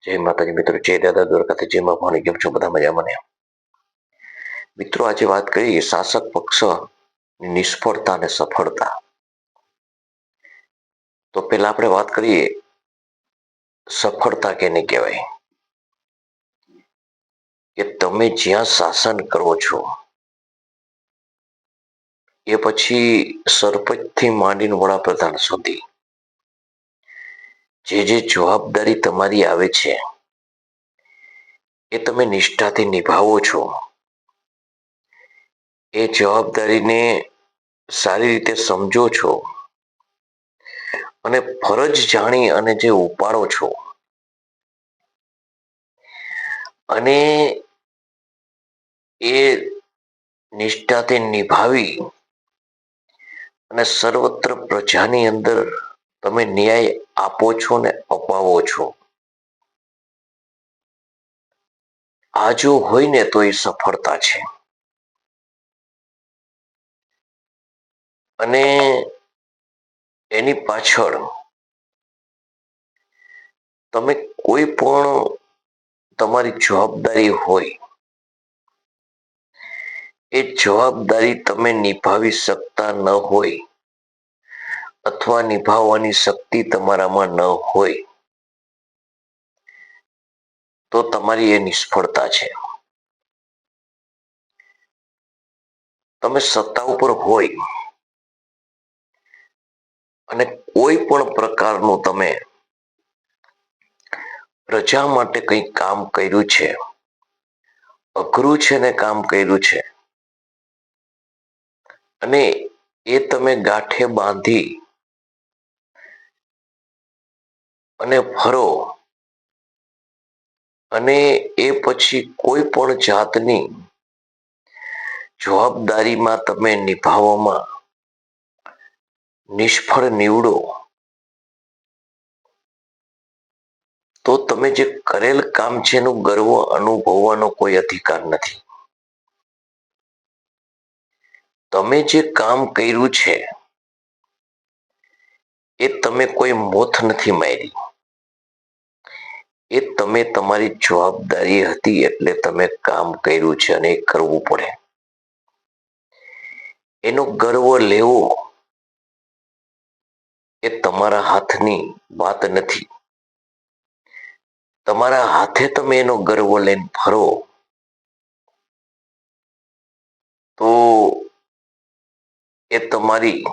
જય માતાજી મિત્રો, જય દાદા દ્વારકાથી, જય માં ભવાની. કેમ છો બધા? મજામાં ને? મિત્રો, આજે વાત કરીએ શાસક પક્ષ નિષ્ફળતા અને સફળતા. તો પેલા આપણે વાત કરીએ સફળતા કેને કહેવાય. કે તમે જ્યાં શાસન કરો છો એ પછી સરપંચથી માંડીને વડાપ્રધાન સુધી જે જવાબદારી તમારી આવે છે એ તમે નિષ્ઠાથી નિભાવો છો. એ જવાબદારીને સારી રીતે સમજો છો અને ફરજ જાણી અને જે ઉપાડો છો અને એ નિષ્ઠાથી નિભાવી અને સર્વત્ર પ્રજાની અંદર તમે ન્યાય આપો છો ને અપાવો છો. આ જો હોય ને તો એ સફળતા છે. અને એની પાછળ તમે કોઈ પણ તમારી જવાબદારી હોય એ જવાબદારી તમે નિભાવી શકતા ન હોય અથવા નિભાવવાની શક્તિ તમારામાં ન હોય તો તમારી એ નિષ્ફળતા છે. તમે સત્તા ઉપર હોય અને કોઈ પણ પ્રકારનું તમે પ્રજા માટે કંઈક કામ કર્યું છે, અઘરું છે ને કામ કર્યું છે, અને એ તમે ગાંઠે બાંધી અને ફરો અને એ પછી કોઈ પણ જાતની જવાબદારીમાં તમે નિભાવવામાં નિષ્ફળ નીવડો તો તમે જે કરેલ કામ છે એનું ગર્વ અનુભવવાનો કોઈ અધિકાર નથી. તમે જે કામ કર્યું છે એ તમે કોઈ મોથ નથી મારી, એ તમે તમારી જવાબદારી હતી એટલે તમે કામ કર્યું છે અને એ કરવું પડે. એનો ગર્વ લેવો એ તમારા હાથની વાત નથી. તમારા હાથે તમે એનો ગર્વ લઈને ફરો તો એ તમારી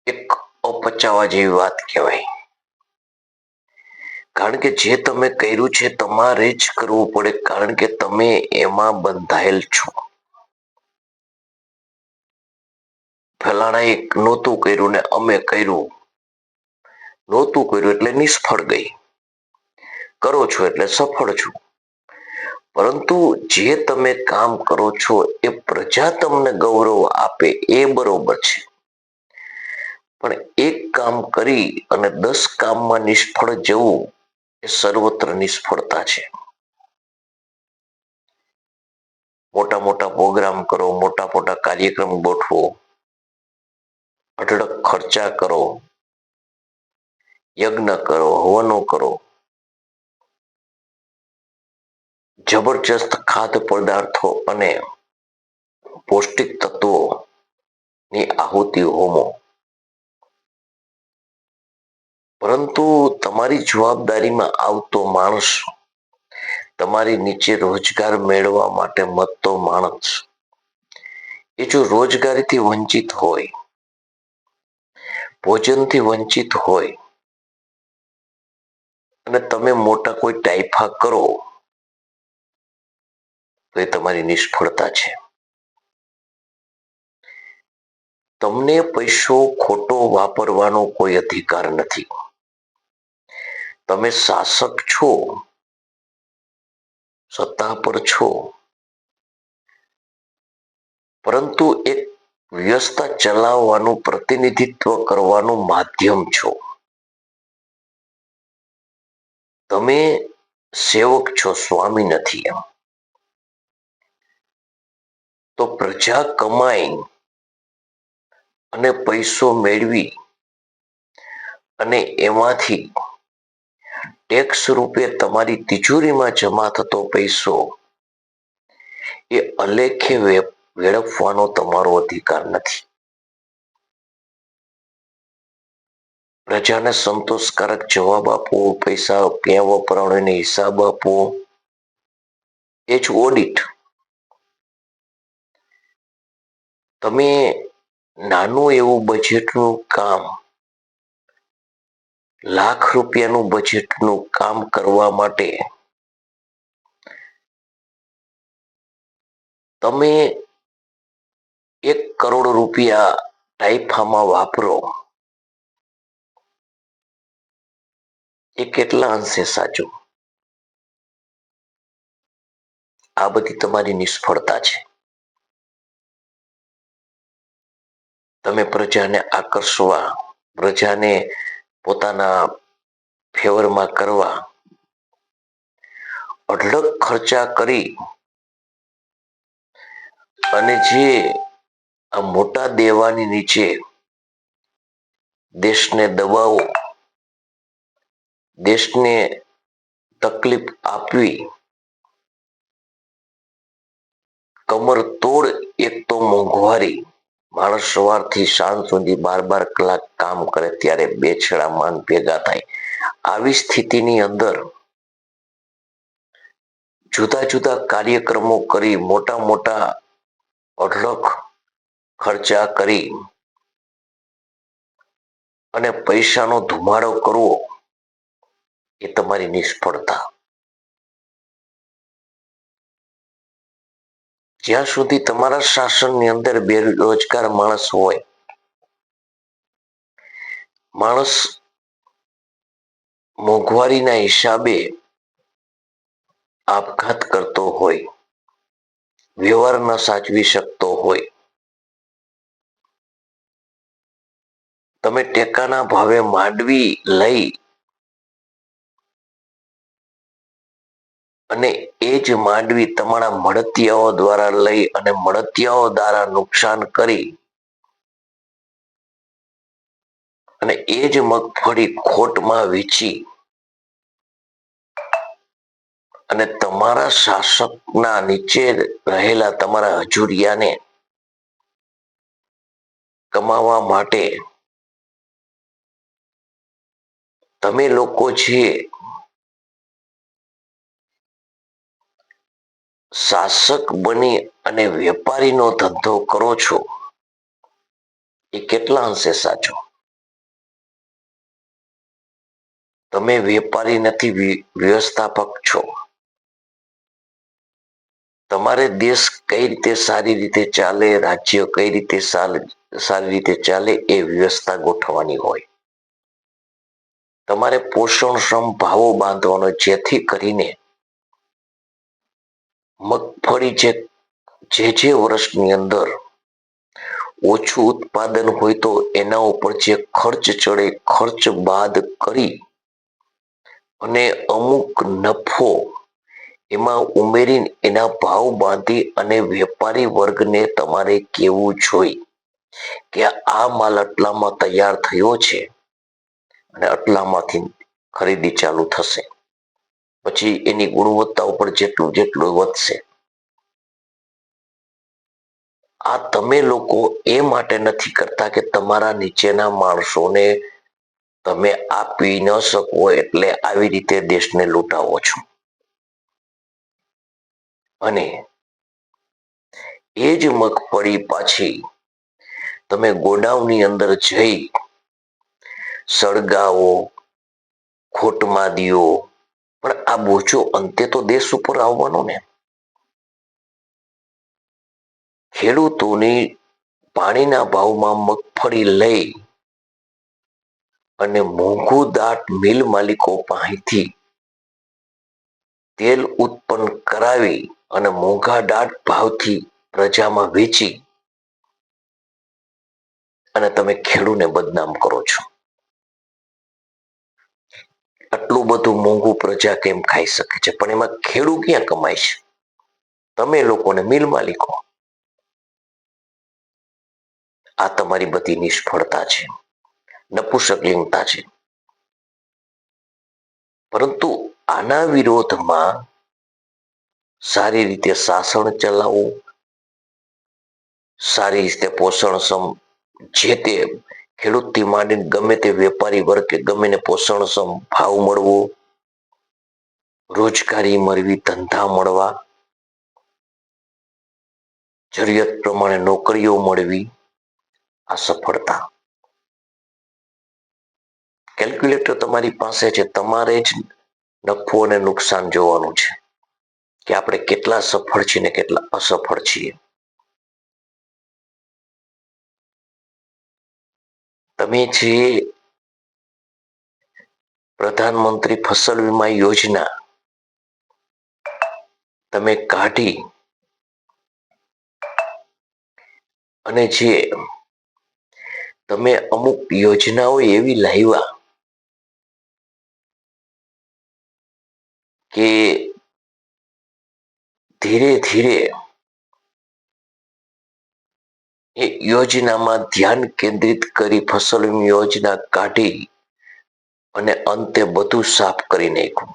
એક અપચાવા જેવી વાત કહેવાય. કારણ કે જે તમે કર્યું છે તમારે જ કરવું પડે, કારણ કે તમે એમાં બંધાયેલ છો. ફલાણા એક નહોતું કર્યું ને અમે કર્યું, નહોતું કર્યું એટલે નિષ્ફળ ગઈ, કરો છો એટલે સફળ છો. પરંતુ જે તમે કામ કરો છો એ પ્રજા તમને ગૌરવ આપે એ બરોબર છે, પણ એક કામ કરી અને 10 કામમાં નિષ્ફળ જવું એ સર્વત્ર નિષ્ફળતા છે. મોટા મોટા પ્રોગ્રામ કરો, મોટા મોટા કાર્યક્રમ ગોઠવો, અઢળક ખર્ચા કરો, યજ્ઞ કરો, હવનો કરો, જબરજસ્ત ખાદ્ય પદાર્થો અને પૌષ્ટિક તત્વોની આહુતિ હોમો, પરંતુ તમારી જવાબદારીમાં આવતો માણસ, તમારી નીચે રોજગાર મેળવવા માટે મળતો માણસ, એ જો રોજગારીથી વંચિત હોય, ભોજનથી વંચિત હોય અને તમે મોટા કોઈ ટાઈફા કરો તો એ તમારી નિષ્ફળતા છે. તમને પૈસો ખોટો વાપરવાનો કોઈ અધિકાર નથી. તમે શાસક છો, સત્તા પર છો, પરંતુ એક વ્યવસ્થા ચલાવવાનું, પ્રતિનિધિત્વ કરવાનું માધ્યમ છો. તમે સેવક છો, સ્વામી નથી. એમ તો પ્રજા કમાઈ અને પૈસો મેળવી અને એમાંથી ટેક્સ રૂપે તમારી તિજોરીમાં જમા થતો પૈસો એ અલેખે વેડફવાનો તમારો અધિકાર નથી. પ્રજાને સંતોષકારક જવાબ આપવો, પૈસા ક્યાં વપરાણો એનો હિસાબ આપવો, એ જ ઓડિટ. તમે નાનું એવું બજેટનું કામ, લાખ રૂપિયાનું બજેટનું કામ કરવા માટે તમે 1 કરોડ રૂપિયા ટાઈફામાં વાપરો, એ કેટલા અંશે સાચું? આ બધી તમારી નિષ્ફળતા છે. તમે પ્રજાને આકર્ષવા, પ્રજાને પોતાના ફેવરમાં કરવા અઢળક ખર્ચા કરી અને જે આ મોટા દેવાની નીચે દેશને દબાવો, દેશને તકલીફ આપવી, કમર તોડ એક તો મોંઘવારી, માણસ સવારથી સાંજ સુધી 12 કલાક કામ કરે ત્યારે બે છેડા માન ભેગા થાય. આવી સ્થિતિની અંદર જુદા જુદા કાર્યક્રમો કરી, મોટા મોટા અઢળક ખર્ચા કરી અને પૈસાનો ધુમાડો કરવો, એ તમારી નિષ્ફળતા. જ્યાં સુધી તમારા શાસનની અંદર બેરોજગાર માણસ હોય, માણસ મોંઘવારીના હિસાબે આપઘાત કરતો હોય, વ્યવહાર ન સાચવી શકતો હોય, તમે ટેકાના ભાવે માંડવી લઈ અને એ જ માંડવી તમારા મળતિયાઓ દ્વારા લઈ અને મળતિયાઓ દ્વારા નુકસાન કરી અને એ જ મગફળી ખોટમાં વેચી અને તમારા શાસકના નીચે રહેલા તમારા હજુરિયાને કમાવા માટે તમે લોકો જે શાસક બની અને વેપારીનો ધંધો કરો છો, એ કેટલા અંશે સાચો? તમે વેપારી નથી, વ્યવસ્થાપક છો. તમારે દેશ કઈ રીતે સારી રીતે ચાલે, રાજ્ય કઈ રીતે સારી રીતે ચાલે, એ વ્યવસ્થા ગોઠવવાની હોય. તમારે પોષણક્ષમ ભાવો બાંધવાનો, જેથી કરીને મગફળી જે વર્ષની અંદર ઓછું ઉત્પાદન હોય તો એના ઉપર જે ખર્ચ ચડે, ખર્ચ બાદ કરી અને અમુક નફો એમાં ઉમેરીને એના ભાવ બાંધી અને વેપારી વર્ગને તમારે કેવું જોઈ કે આ માલ આટલામાં તૈયાર થયો છે અને આટલામાંથી ખરીદી ચાલુ થશે. પછી એની ગુણવત્તા ઉપર જેટલું જેટલું વધશે. આ તમે લોકો એ માટે નથી કરતા કે તમારા નીચેના માણસોને તમે આપી ન શકો એટલે આવી રીતે દેશને લૂંટાવો છો. અને એ જ મગફળી પાછી તમે ગોડાઉનની અંદર જઈ સળગાવો, ખોટમાં દ્યો, પણ આ બોજો અંતે તો દેશ ઉપર આવવાનો ને. ખેડૂતોની પાણીના ભાવમાં મગફળી લઈ અને મોંઘું દાટ મિલ માલિકો પાસેથી તેલ ઉત્પન્ન કરાવી અને મોંઘા દાટ ભાવથી પ્રજામાં વેચી અને તમે ખેડૂને બદનામ કરો છો. આટલું બધું મોંઘું પ્રજા કેમ ખાઈ શકે છે? પણ એમાં ખેડૂત ક્યાં કમાય છે? તમે લોકોને મિલ માલિકો. આ તમારી બધી નિષ્ફળતા છે, નપુસકલિંગતા છે. પરંતુ આના વિરોધમાં સારી રીતે શાસન ચલાવવું, સારી રીતે પોષણક્ષમ જે તે ખેડૂતથી માંડીને ગમે તે વેપારી વર્ગ કે ગમે તે પોષણક્ષમ ભાવ મળવો, રોજગારી મળવી, ધંધા મળવા, જરૂરિયાત પ્રમાણે નોકરીઓ મળવી, આ સફળતા. કેલ્ક્યુલેટર તમારી પાસે છે, તમારે જ નફો અને નુકસાન જોવાનું છે કે આપણે કેટલા સફળ છીએ ને કેટલા અસફળ છીએ. તમે જે પ્રધાનમંત્રી ફસલ વીમા યોજના તમે કાઢી અને જે તમે અમુક યોજનાઓ એવી લાવ્યા કે ધીરે ધીરે એ યોજનામાં ધ્યાન કેન્દ્રિત કરી ફસલ વીમા યોજના કાઢી અને અંતે બધું સાફ કરી નાખ્યું.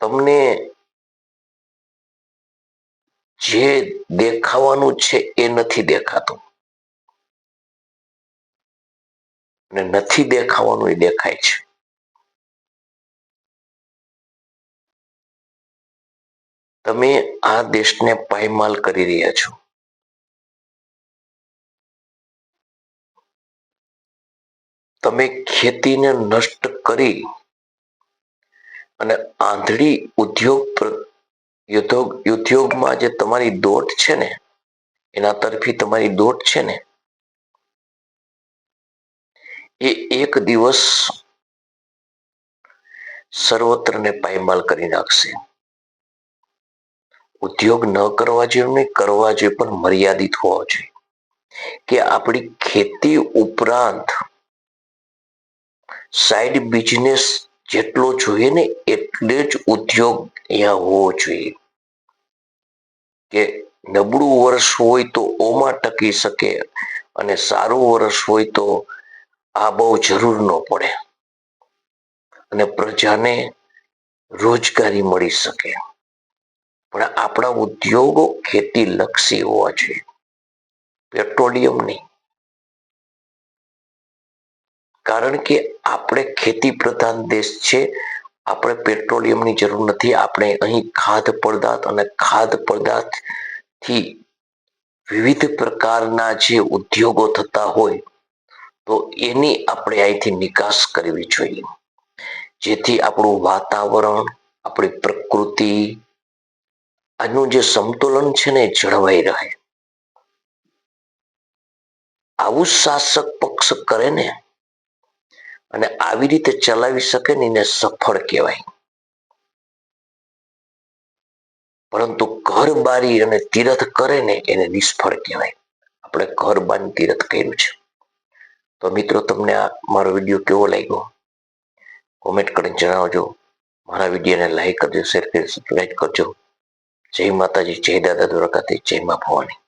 તમને જે દેખાવાનું છે એ નથી દેખાતું અને નથી દેખાવાનું એ દેખાય છે. તમે આ દેશને પાયમાલ કરી રહ્યા છો. તમે ખેતીને નષ્ટ કરી અને આંધળી ઉદ્યોગમાં જે તમારી દોટ છે ને, એના તરફી તમારી દોટ છે ને, એ એક દિવસ સર્વત્રને પાયમાલ કરી નાખશે. ઉદ્યોગ ન કરવા જોઈએ નહીં, કરવા જોઈએ પણ મર્યાદિત હોવો જોઈએ કે આપણી ખેતી ઉપરાંત સાઈડ બિઝનેસ જેટલો જોઈએ ને એટલે જ ઉદ્યોગ અહીંયા હોવો જોઈએ કે નબળું વર્ષ હોય તો ઓમાં ટકી શકે અને સારું વર્ષ હોય તો આ બહુ જરૂર ન પડે અને પ્રજાને રોજગારી મળી શકે. પણ આપણા ઉદ્યોગો ખેતી લક્ષી હોવા જોઈએ, પેટ્રોલિયમ નહીં. કારણ કે આપણે ખેતી પ્રધાન દેશ છે. આપણે પેટ્રોલિયમની જરૂર નથી. આપણે અહીં ખાદ્ય પદાર્થ અને ખાદ્ય પદાર્થથી વિવિધ પ્રકારના જે ઉદ્યોગો થતા હોય તો એની આપણે અહીંથી નિકાસ કરવી જોઈએ, જેથી આપણું વાતાવરણ, આપણી પ્રકૃતિ, આનું જે સંતુલન છે ને એ જળવાઈ રહે. આવું શાસક પક્ષ કરે ને અને આવી રીતે ચલાવી શકે ને એને સફળ કહેવાય. પરંતુ ઘર બારી અને તીરથ કરે ને એને નિષ્ફળ કહેવાય. આપણે ઘર બારી તીરથ કર્યું છે. તો મિત્રો, તમને આ મારો વિડીયો કેવો લાગ્યો કોમેન્ટ કરીને જણાવજો. મારા વિડીયોને લાઈક કરજો, શેર કરજો, સબસ્ક્રાઈબ કરજો. જય માતાજી, જય દાદા દ્વારકાધીશ, જય મા ભવાની.